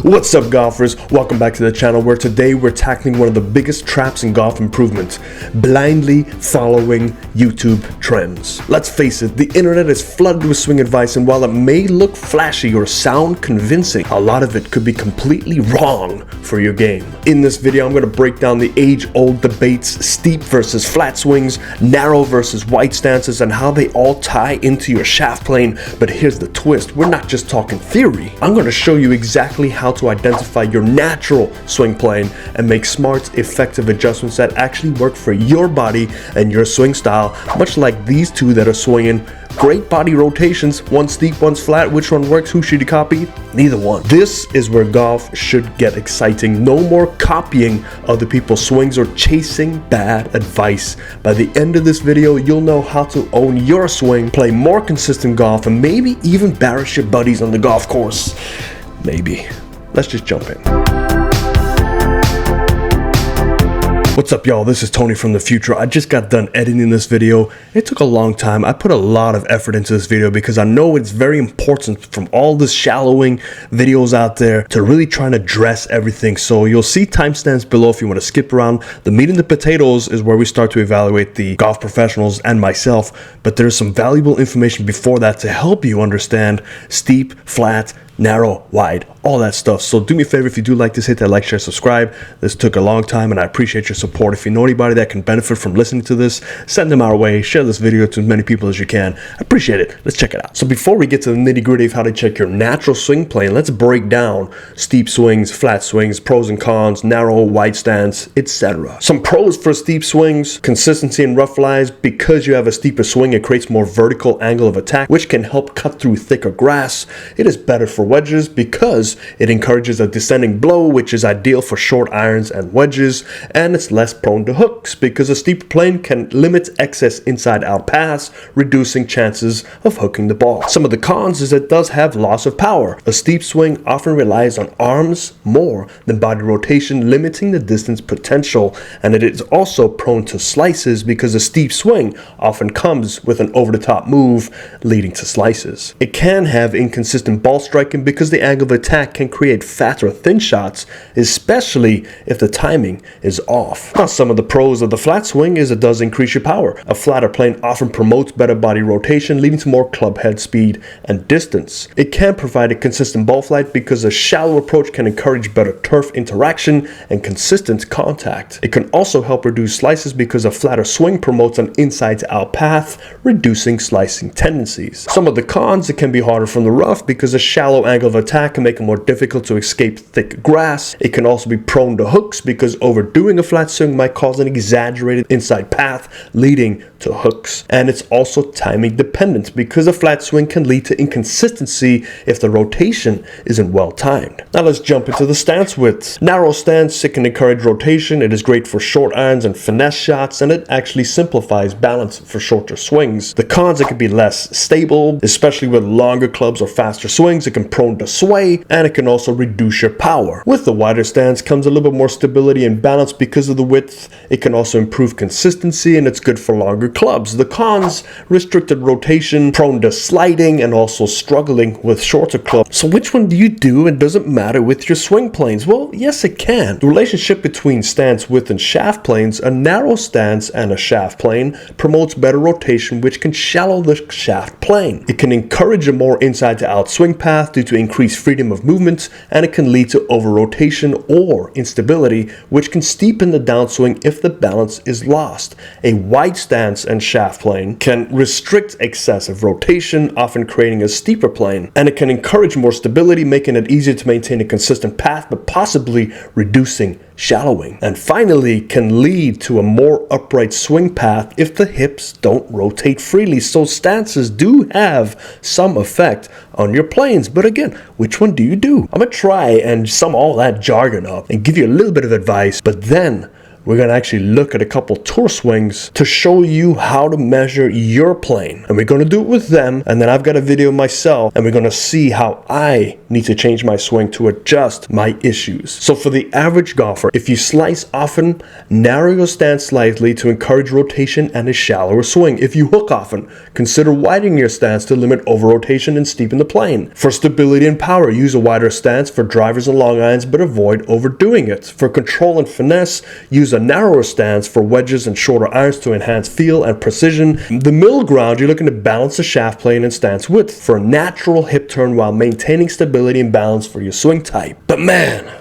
What's up, golfers? Welcome back to the channel, where today we're tackling one of the biggest traps in golf improvement: blindly following YouTube trends. Let's face it, the internet is flooded with swing advice, and while it may look flashy or sound convincing, a lot of it could be completely wrong for your game. In this video, I'm going to break down the age-old debates: steep versus flat swings, narrow versus wide stances, and how they all tie into your shaft plane. But here's the twist: we're not just talking theory. I'm going to show you exactly how to identify your natural swing plane and make smart, effective adjustments that actually work for your body and your swing style, much like these two that are swinging great body rotations. One steep, one's flat. Which one works? Who should you copy? Neither one. This is where golf should get exciting. No more copying other people's swings or chasing bad advice. By the end of this video, you'll know how to own your swing, play more consistent golf, and maybe even embarrass your buddies on the golf course. Maybe. Let's just jump in. What's up, y'all? This is Tony from the future. I just got done editing this video. It took a long time. I put a lot of effort into this video because I know it's very important from all this shallowing videos out there to really trying to address everything. So you'll see timestamps below if you want to skip around. The meat and the potatoes is where we start to evaluate the golf professionals and myself, but there's some valuable information before that to help you understand steep, flat, narrow, wide, all that stuff. So do me a favor, if you do like this, hit that like, share, subscribe. This took a long time and I appreciate your support. If you know anybody that can benefit from listening to this, send them our way. Share this video to as many people as you can. I appreciate it. Let's check it out. So before we get to the nitty-gritty of how to check your natural swing plane, let's break down steep swings, flat swings, pros and cons, narrow, wide stance, etc. Some pros for steep swings: consistency in rough lies. Because you have a steeper swing, it creates more vertical angle of attack, which can help cut through thicker grass. It is better for wedges because it encourages a descending blow, which is ideal for short irons and wedges, and it's less prone to hooks because a steep plane can limit excess inside-out pass, reducing chances of hooking the ball. Some of the cons is it does have loss of power. A steep swing often relies on arms more than body rotation, limiting the distance potential, and it is also prone to slices because a steep swing often comes with an over-the-top move leading to slices. It can have inconsistent ball striking because the angle of attack can create fat or thin shots, especially if the timing is off. Now, some of the pros of the flat swing is it does increase your power. A flatter plane often promotes better body rotation, leading to more club head speed and distance. It can provide a consistent ball flight because a shallow approach can encourage better turf interaction and consistent contact. It can also help reduce slices because a flatter swing promotes an inside-out path, reducing slicing tendencies. Some of the cons: it can be harder from the rough because a shallow angle of attack can make it more difficult to escape thick grass. It can also be prone to hooks because overdoing a flat swing might cause an exaggerated inside path leading to hooks. And it's also timing dependent because a flat swing can lead to inconsistency if the rotation isn't well timed. Now let's jump into the stance width. Narrow stance: it can encourage rotation. It is great for short irons and finesse shots, and it actually simplifies balance for shorter swings. The cons: it can be less stable, especially with longer clubs or faster swings. It can prone to sway, and it can also reduce your power. With the wider stance comes a little bit more stability and balance because of the width. It can also improve consistency, and it's good for longer clubs. The cons: restricted rotation, prone to sliding, and also struggling with shorter clubs. So which one do you do, and does it matter with your swing planes? Well, yes, it can. The relationship between stance width and shaft planes: a narrow stance and a shaft plane promotes better rotation, which can shallow the shaft plane. It can encourage a more inside to out swing path due to increased freedom of movement, and it can lead to over rotation or instability, which can steepen the downswing if the balance is lost. A wide stance and shaft plane can restrict excessive rotation, often creating a steeper plane, and it can encourage more stability, making it easier to maintain a consistent path, but possibly reducing shallowing. And finally, can lead to a more upright swing path if the hips don't rotate freely. So stances do have some effect on your planes, but again, which one do you do? I'm gonna try and sum all that jargon up and give you a little bit of advice, but then we're going to actually look at a couple tour swings to show you how to measure your plane. And we're going to do it with them, and then I've got a video myself, and we're going to see how I need to change my swing to adjust my issues. So for the average golfer, if you slice often, narrow your stance slightly to encourage rotation and a shallower swing. If you hook often, consider widening your stance to limit over-rotation and steepen the plane. For stability and power, use a wider stance for drivers and long irons, but avoid overdoing it. For control and finesse, use a narrower stance for wedges and shorter irons to enhance feel and precision. The middle ground, you're looking to balance the shaft plane and stance width for a natural hip turn while maintaining stability and balance for your swing type. But man,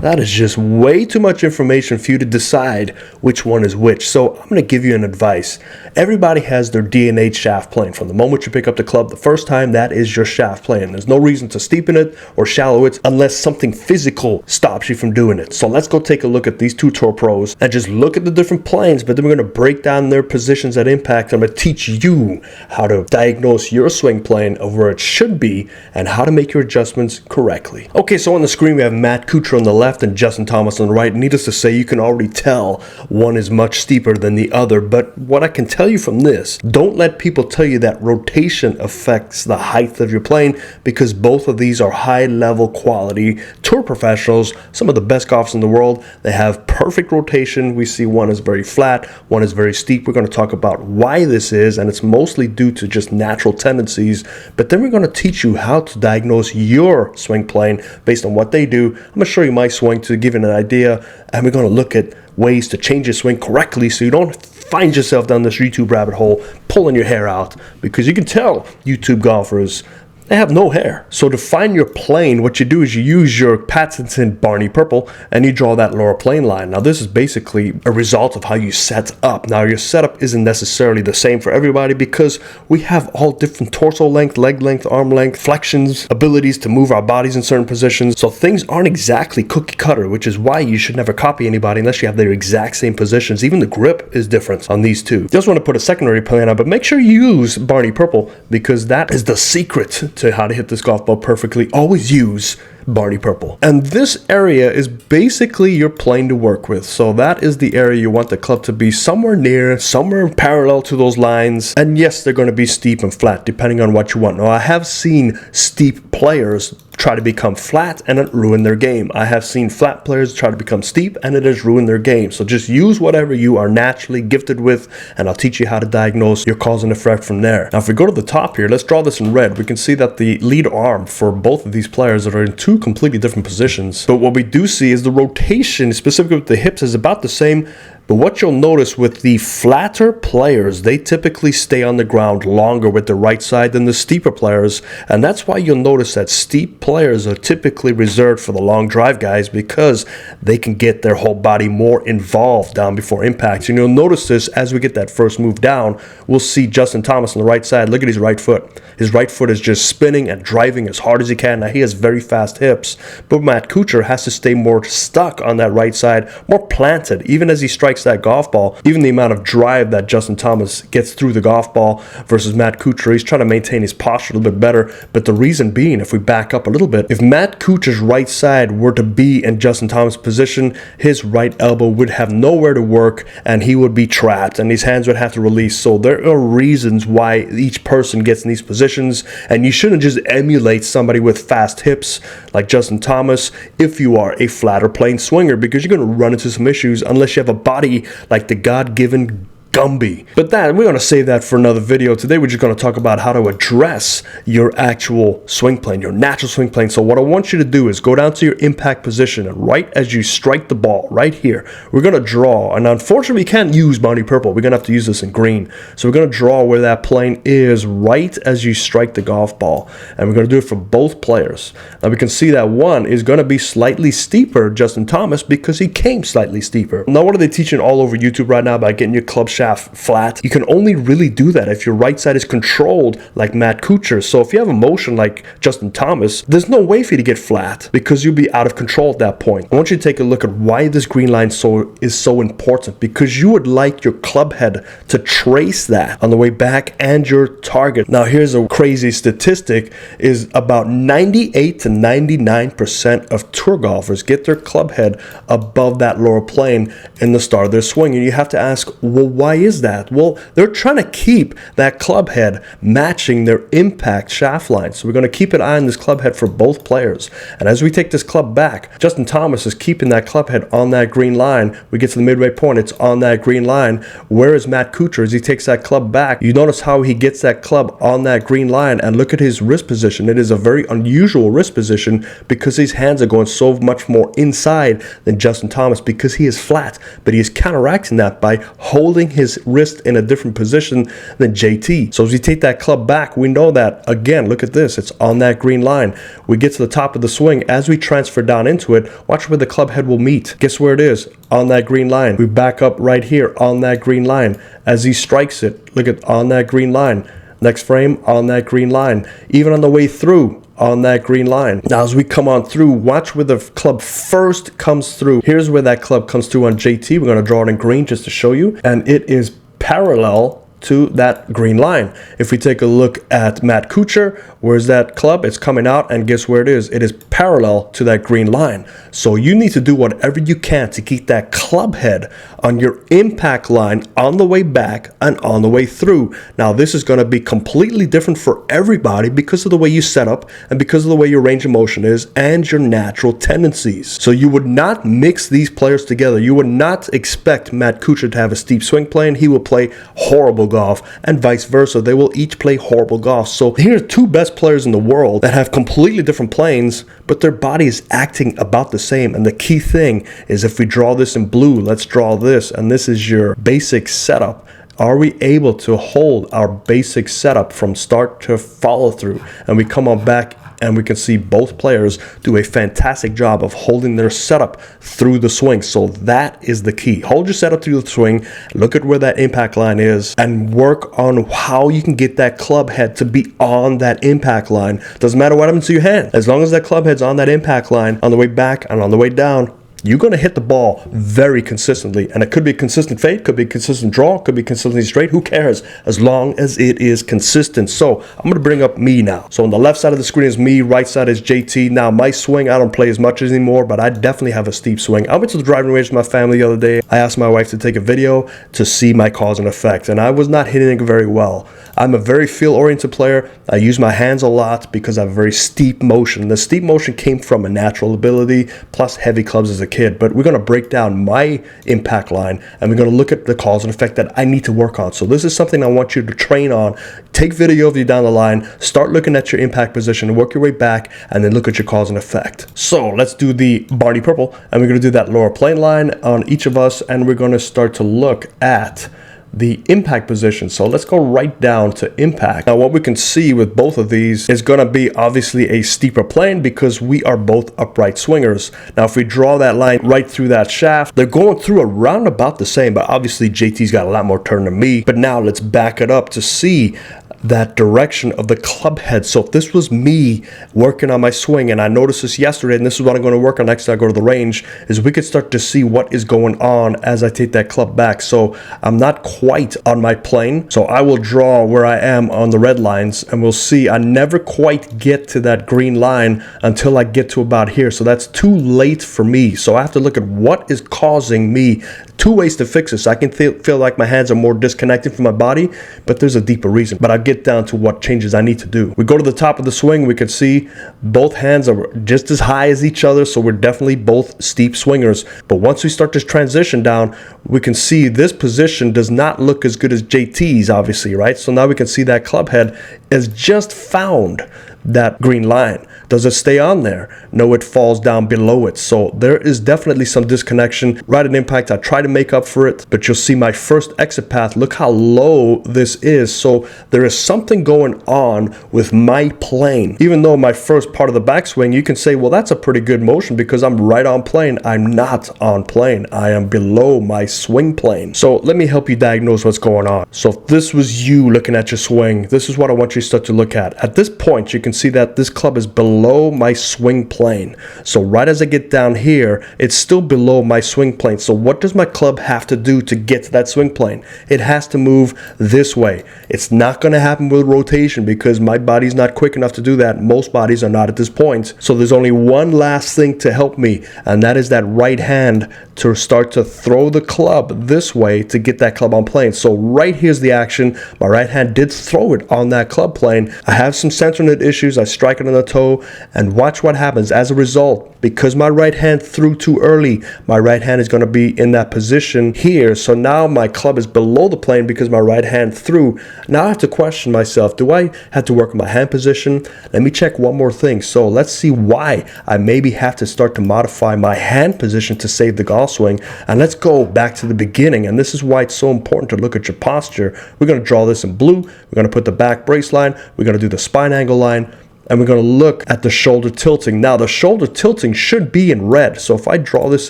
that is just way too much information for you to decide which one is which. So I'm going to give you an advice. Everybody has their DNA shaft plane. From the moment you pick up the club the first time, that is your shaft plane. There's no reason to steepen it or shallow it unless something physical stops you from doing it. So let's go take a look at these two tour pros and just look at the different planes, but then we're going to break down their positions at impact. I'm going to teach you how to diagnose your swing plane of where it should be and how to make your adjustments correctly. Okay, so on the screen we have Matt Kuchar on the left and Justin Thomas on the right. Needless to say, you can already tell one is much steeper than the other, but what I can tell you from this, don't let people tell you that rotation affects the height of your plane, because both of these are high level quality tour professionals, some of the best golfers in the world. They have perfect rotation. We see one is very flat, one is very steep. We're going to talk about why this is, and it's mostly due to just natural tendencies, but then we're going to teach you how to diagnose your swing plane based on what they do. I'm going to show you my swing to give you an idea, and we're going to look at ways to change your swing correctly so you don't find yourself down this YouTube rabbit hole pulling your hair out, because you can tell YouTube golfers, they have no hair. So to find your plane, what you do is you use your patented Barney Purple and you draw that lower plane line. Now this is basically a result of how you set up. Now your setup isn't necessarily the same for everybody, because we have all different torso length, leg length, arm length, flexions, abilities to move our bodies in certain positions. So things aren't exactly cookie cutter, which is why you should never copy anybody unless you have their exact same positions. Even the grip is different on these two. Just want to put a secondary plane on, but make sure you use Barney Purple, because that is the secret to how to hit this golf ball perfectly. Always use Barney Purple. And this area is basically your plane to work with. So that is the area you want the club to be somewhere near, somewhere parallel to those lines. And yes, they're going to be steep and flat depending on what you want. Now I have seen steep players try to become flat and it ruined their game. I have seen flat players try to become steep and it has ruined their game. So just use whatever you are naturally gifted with, and I'll teach you how to diagnose your cause and effect from there. Now if we go to the top here, let's draw this in red. We can see that the lead arm for both of these players are in two completely different positions. But what we do see is the rotation, specifically with the hips, is about the same. But what you'll notice with the flatter players, they typically stay on the ground longer with the right side than the steeper players. And that's why you'll notice that steep players are typically reserved for the long drive guys, because they can get their whole body more involved down before impact. And you'll notice this as we get that first move down. We'll see Justin Thomas on the right side. Look at his right foot. His right foot is just spinning and driving as hard as he can. Now he has very fast hips, but Matt Kuchar has to stay more stuck on that right side, more planted, even as he strikes that golf ball. Even the amount of drive that Justin Thomas gets through the golf ball versus Matt Kuchar, he's trying to maintain his posture a little bit better. But the reason being, if we back up a little bit, if Matt Kuchar's right side were to be in Justin Thomas' position, his right elbow would have nowhere to work and he would be trapped and his hands would have to release. So there are reasons why each person gets in these positions, and you shouldn't just emulate somebody with fast hips like Justin Thomas if you are a flatter plane swinger, because you're going to run into some issues unless you have a body like the God-given Gumby. But that, we're going to save that for another video. Today we're just going to talk about how to address your actual swing plane, your natural swing plane. So what I want you to do is go down to your impact position, and right as you strike the ball, right here, we're going to draw. And unfortunately we can't use Barney Purple. We're going to have to use this in green. So we're going to draw where that plane is right as you strike the golf ball. And we're going to do it for both players. Now we can see that one is going to be slightly steeper, Justin Thomas, because he came slightly steeper. Now what are they teaching all over YouTube right now about getting your club shaft shaft flat. You can only really do that if your right side is controlled like Matt Kuchar. So if you have a motion like Justin Thomas, there's no way for you to get flat because you'll be out of control at that point. I want you to take a look at why this green line is so important, because you would like your club head to trace that on the way back and your target. Now here's a crazy statistic, is about 98 to 99% of tour golfers get their club head above that lower plane in the start of their swing. And you have to ask, well, why is that? Well, they're trying to keep that club head matching their impact shaft line. So we're going to keep an eye on this club head for both players. And as we take this club back, Justin Thomas is keeping that club head on that green line. We get to the midway point, it's on that green line. Whereas Matt Kuchar, as he takes that club back, you notice how he gets that club on that green line, and look at his wrist position. It is a very unusual wrist position because his hands are going so much more inside than Justin Thomas because he is flat, but he is counteracting that by holding his wrist in a different position than JT. So as we take that club back, we know that, again, look at this, it's on that green line. We get to the top of the swing. As we transfer down into it, watch where the club head will meet. Guess where it is? On that green line. We back up right here on that green line. As he strikes it, look at on that green line. Next frame, on that green line. Even on the way through, on that green line. Now as we come on through, watch where the club first comes through. Here's where that club comes through on JT. We're going to draw it in green just to show you. And it is parallel to that green line. If we take a look at Matt Kuchar, where's that club? It's coming out, and guess where it is? It is parallel to that green line. So you need to do whatever you can to keep that club head on your impact line on the way back and on the way through. Now this is going to be completely different for everybody because of the way you set up and because of the way your range of motion is and your natural tendencies. So you would not mix these players together. You would not expect Matt Kuchar to have a steep swing plane. He will play horrible golf, and vice versa. They will each play horrible golf. So here are two best players in the world that have completely different planes, but their body is acting about the same. And the key thing is, if we draw this in blue, let's draw this, and this is your basic setup. Are we able to hold our basic setup from start to follow through? And we come on back and we can see both players do a fantastic job of holding their setup through the swing. So that is the key. Hold your setup through the swing, look at where that impact line is, and work on how you can get that club head to be on that impact line. Doesn't matter what happens to your hand. As long as that club head's on that impact line on the way back and on the way down, you're going to hit the ball very consistently. And it could be a consistent fade, could be a consistent draw, could be consistently straight. Who cares? As long as it is consistent. So I'm going to bring up me now. So on the left side of the screen is me, right side is JT. Now my swing, I don't play as much anymore, but I definitely have a steep swing. I went to the driving range with my family the other day. I asked my wife to take a video to see my cause and effect, and I was not hitting it very well. I'm a very feel-oriented player. I use my hands a lot because I have a very steep motion. The steep motion came from a natural ability plus heavy clubs as a kid. But we're going to break down my impact line, and we're going to look at the cause and effect that I need to work on. So this is something I want you to train on. Take video of you down the line, start looking at your impact position, work your way back, and then look at your cause and effect. So let's do the Barney Purple, and we're going to do that lower plane line on each of us, and we're going to start to look at the impact position. So let's go right down to impact. Now what we can see with both of these is going to be obviously a steeper plane because we are both upright swingers. Now if we draw that line right through that shaft, they're going through around about the same, but obviously JT's got a lot more turn than me. But now let's back it up to see that direction of the club head. So if this was me working on my swing, and I noticed this yesterday, and this is what I'm going to work on next time I go to the range, is we could start to see what is going on as I take that club back. So I'm not quite on my plane, so I will draw where I am on the red lines, and we'll see I never quite get to that green line until I get to about here. So that's too late for me. So I have to look at what is causing me. Two ways to fix this. I can feel like my hands are more disconnected from my body, but there's a deeper reason. But I'll get down to what changes I need to do. We go to the top of the swing, we can see both hands are just as high as each other, so we're definitely both steep swingers. But once we start this transition down, we can see this position does not look as good as JT's, obviously, right? So now we can see that club head has just found that green line. Does it stay on there? No, it falls down below it. So there is definitely some disconnection. Right at impact, I try to make up for it, but you'll see my first exit path. Look how low this is. So there is something going on with my plane. Even though my first part of the backswing, you can say, well, that's a pretty good motion because I'm right on plane. I'm not on plane. I am below my swing plane. So let me help you diagnose what's going on. So if this was you looking at your swing, this is what I want you to start to look at. At this point, you can see that this club is below my swing plane. So right as I get down here, it's still below my swing plane. So what does my club have to do to get to that swing plane? It has to move this way. It's not going to happen with rotation because my body's not quick enough to do that. Most bodies are not at this point. So there's only one last thing to help me, and that is that right hand to start to throw the club this way to get that club on plane. So right here's the action. My right hand did throw it on that club plane. I have some center knit issues. I strike it on the toe, and watch what happens as a result. Because my right hand threw too early, my right hand is going to be in that position here. So now my club is below the plane because my right hand threw. Now I have to question myself, do I have to work on my hand position? Let me check one more thing. So let's see why I maybe have to start to modify my hand position to save the golf swing. And let's go back to the beginning. And this is why it's so important to look at your posture. We're going to draw this in blue. We're going to put the back brace line. We're going to do the spine angle line. And we're going to look at the shoulder tilting. Now, the shoulder tilting should be in red. So if I draw this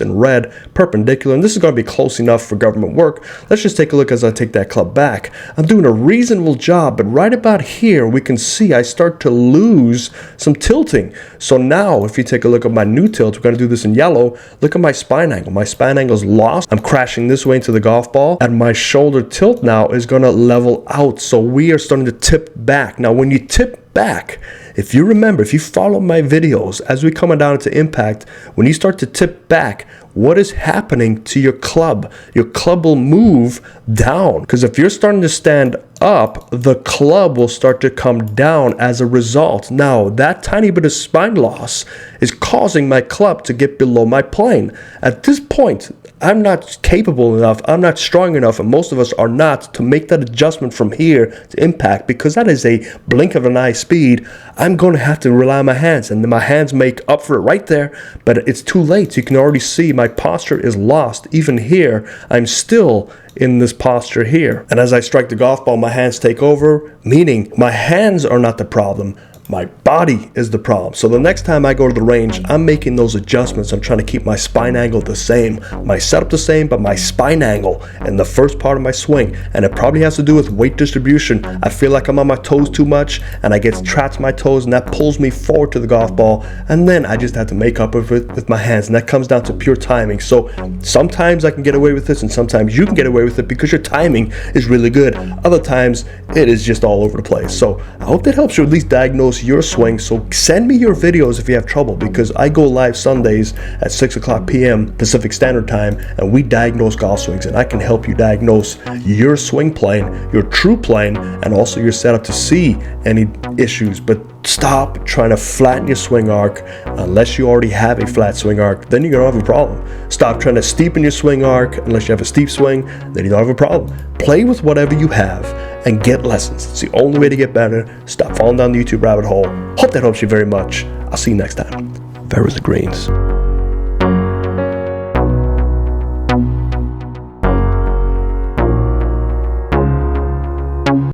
in red, perpendicular, and this is going to be close enough for government work, let's just take a look as I take that club back. I'm doing a reasonable job, but right about here, we can see I start to lose some tilting. So now, if you take a look at my new tilt, we're going to do this in yellow. Look at my spine angle. My spine angle is lost. I'm crashing this way into the golf ball, and my shoulder tilt now is going to level out. So we are starting to tip back. Now, when you tip back, if you remember, if you follow my videos as we come down to impact, when you start to tip back, what is happening to your club? Your club will move down, because if you're starting to stand up, the club will start to come down as a result. Now, that tiny bit of spine loss is causing my club to get below my plane. At this point, I'm not capable enough, I'm not strong enough, and most of us are not, to make that adjustment from here to impact, because that is a blink of an eye speed. I'm going to have to rely on my hands, and my hands make up for it right there, but it's too late. You can already see my posture is lost. Even here, I'm still in this posture here. And as I strike the golf ball, my hands take over, meaning my hands are not the problem. My body is the problem. So the next time I go to the range, I'm making those adjustments. I'm trying to keep my spine angle the same, my setup the same, but my spine angle in the first part of my swing. And it probably has to do with weight distribution. I feel like I'm on my toes too much, and I get trapped to my toes, and that pulls me forward to the golf ball. And then I just have to make up with it with my hands, and that comes down to pure timing. So sometimes I can get away with this, and sometimes you can get away with it because your timing is really good. Other times it is just all over the place. So I hope that helps you at least diagnose your swing. So send me your videos if you have trouble, because I go live Sundays at 6:00 p.m. Pacific Standard Time, and we diagnose golf swings, and I can help you diagnose your swing plane, your true plane, and also your setup to see any issues. But stop trying to flatten your swing arc unless you already have a flat swing arc. Then you're gonna have a problem. Stop trying to steepen your swing arc unless you have a steep swing. Then you don't have a problem. Play with whatever you have and get lessons. It's the only way to get better. Stop falling down the YouTube rabbit hole. Hope that helps you very much. I'll see you next time. Farrah's the Greens.